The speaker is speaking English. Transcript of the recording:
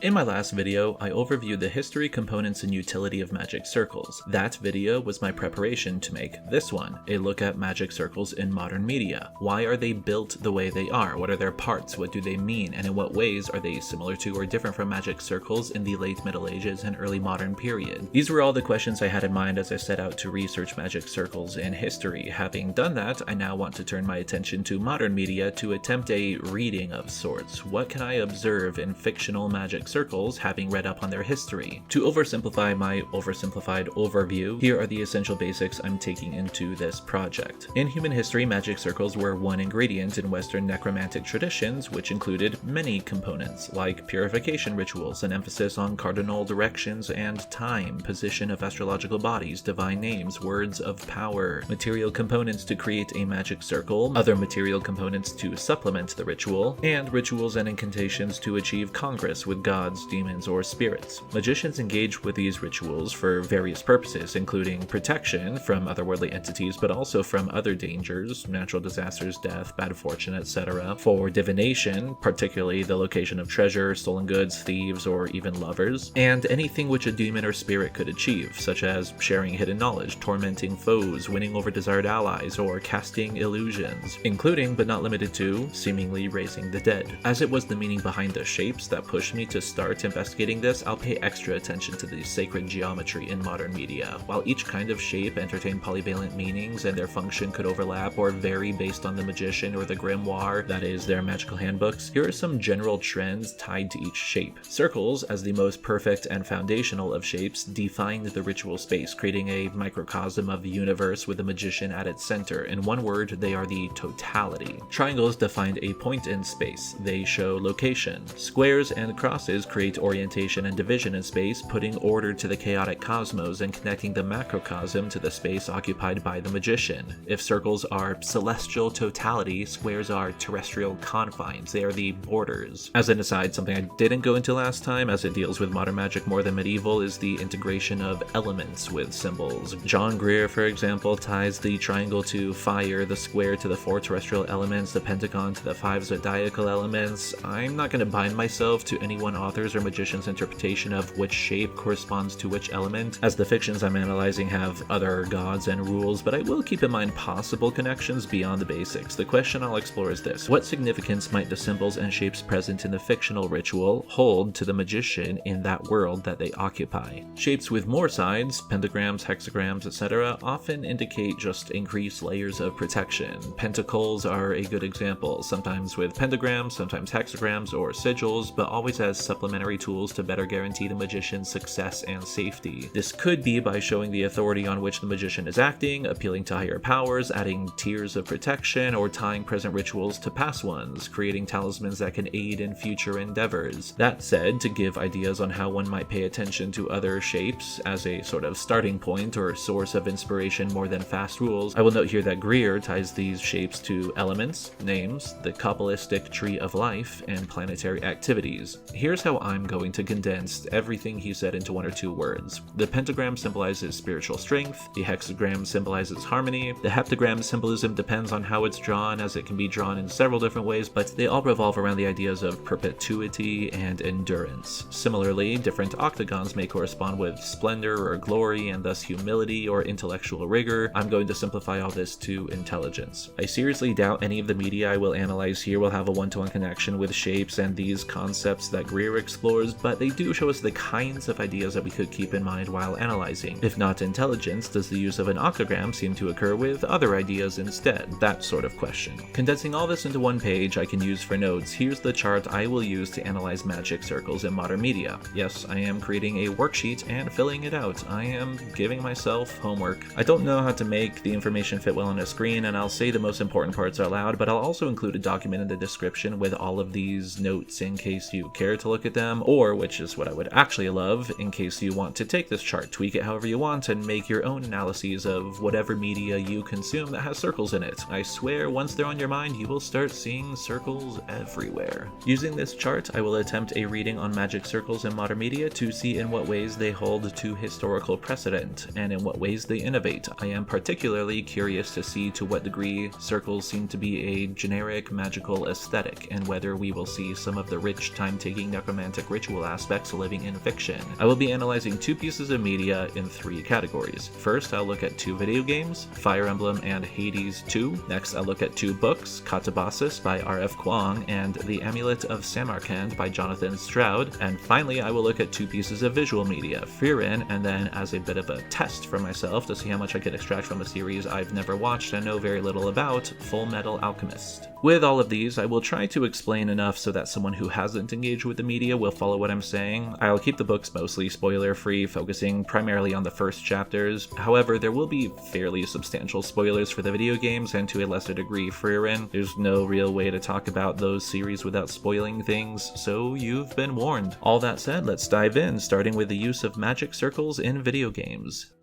In my last video, I overviewed the history, components, and utility of magic circles. That video was my preparation to make this one, a look at magic circles in modern media. Why are they built the way they are? What are their parts? What do they mean? And in what ways are they similar to or different from magic circles in the late Middle Ages and early modern period? These were all the questions I had in mind as I set out to research magic circles in history. Having done that, I now want to turn my attention to modern media to attempt a reading of sorts. What can I observe in fictional magic circles, having read up on their history? To oversimplify my oversimplified overview, here are the essential basics I'm taking into this project. In human history, magic circles were one ingredient in Western necromantic traditions, which included many components, like purification rituals, an emphasis on cardinal directions and time, position of astrological bodies, divine names, words of power, material components to create a magic circle, other material components to supplement the ritual, and rituals and incantations to achieve congress with gods, demons, or spirits. Magicians engage with these rituals for various purposes, including protection from otherworldly entities, but also from other dangers, natural disasters, death, bad fortune, etc. For divination, particularly the location of treasure, stolen goods, thieves, or even lovers, and anything which a demon or spirit could achieve, such as sharing hidden knowledge, tormenting foes, winning over desired allies, or casting illusions, including but not limited to seemingly raising the dead. As it was the meaning behind the shapes that pushed me to start investigating this, I'll pay extra attention to the sacred geometry in modern media. While each kind of shape entertained polyvalent meanings and their function could overlap or vary based on the magician or the grimoire, that is, their magical handbooks, here are some general trends tied to each shape. Circles, as the most perfect and foundational of shapes, defined the ritual space, creating a microcosm of the universe with the magician at its center. In one word, they are the totality. Triangles defined a point in space. They show location. Squares and crosses create orientation and division in space, putting order to the chaotic cosmos and connecting the macrocosm to the space occupied by the magician. If circles are celestial totality, squares are terrestrial confines. They are the borders. As an aside, something I didn't go into last time, as it deals with modern magic more than medieval, is the integration of elements with symbols. John Greer, for example, ties the triangle to fire, the square to the four terrestrial elements, the pentagon to the five zodiacal elements. I'm not going to bind myself to any one author's or magician's interpretation of which shape corresponds to which element, as the fictions I'm analyzing have other gods and rules, but I will keep in mind possible connections beyond the basics. The question I'll explore is this: what significance might the symbols and shapes present in the fictional ritual hold to the magician in that world that they occupy? Shapes with more sides, pentagrams, hexagrams, etc., often indicate just increased layers of protection. Pentacles are a good example, sometimes with pentagrams, sometimes hexagrams or sigils, but always as supplementary tools to better guarantee the magician's success and safety. This could be by showing the authority on which the magician is acting, appealing to higher powers, adding tiers of protection, or tying present rituals to past ones, creating talismans that can aid in future endeavors. That said, to give ideas on how one might pay attention to other shapes as a sort of starting point or source of inspiration more than fast rules, I will note here that Greer ties these shapes to elements, names, the Kabbalistic tree of life, and planetary activities. Here's how I'm going to condense everything he said into one or two words. The pentagram symbolizes spiritual strength, the hexagram symbolizes harmony, the heptagram symbolism depends on how it's drawn, as it can be drawn in several different ways, but they all revolve around the ideas of perpetuity and endurance. Similarly, different octagons may correspond with splendor or glory, and thus humility or intellectual rigor. I'm going to simplify all this to intelligence. I seriously doubt any of the media I will analyze here will have a one-to-one connection with shapes and these concepts that Greer explores, but they do show us the kinds of ideas that we could keep in mind while analyzing. If not intelligence, does the use of an octagram seem to occur with other ideas instead? That sort of question. Condensing all this into one page I can use for notes, here's the chart I will use to analyze magic circles in modern media. Yes, I am creating a worksheet and filling it out. I am giving myself homework. I don't know how to make the information fit well on a screen, and I'll say the most important parts out loud, but I'll also include a document in the description with all of these notes in case you care to look at them, or, which is what I would actually love, in case you want to take this chart, tweak it however you want, and make your own analyses of whatever media you consume that has circles in it. I swear, once they're on your mind, you will start seeing circles everywhere. Using this chart, I will attempt a reading on magic circles in modern media to see in what ways they hold to historical precedent, and in what ways they innovate. I am particularly curious to see to what degree circles seem to be a generic magical aesthetic, and whether we will see some of the rich, time-taking necromantic ritual aspects living in fiction. I will be analyzing 2 pieces of media in 3 categories. First, I'll look at 2 video games, Fire Emblem and Hades 2. Next, I'll look at 2 books, Katabasis by R.F. Kuang and The Amulet of Samarkand by Jonathan Stroud. And finally, I will look at 2 pieces of visual media, Frieren, and then as a bit of a test for myself to see how much I could extract from a series I've never watched and know very little about, Fullmetal Alchemist. With all of these, I will try to explain enough so that someone who hasn't engaged with the media will follow what I'm saying. I'll keep the books mostly spoiler-free, focusing primarily on the first chapters. However, there will be fairly substantial spoilers for the video games and to a lesser degree Frieren. There's no real way to talk about those series without spoiling things, so you've been warned. All that said, let's dive in, starting with the use of magic circles in video games.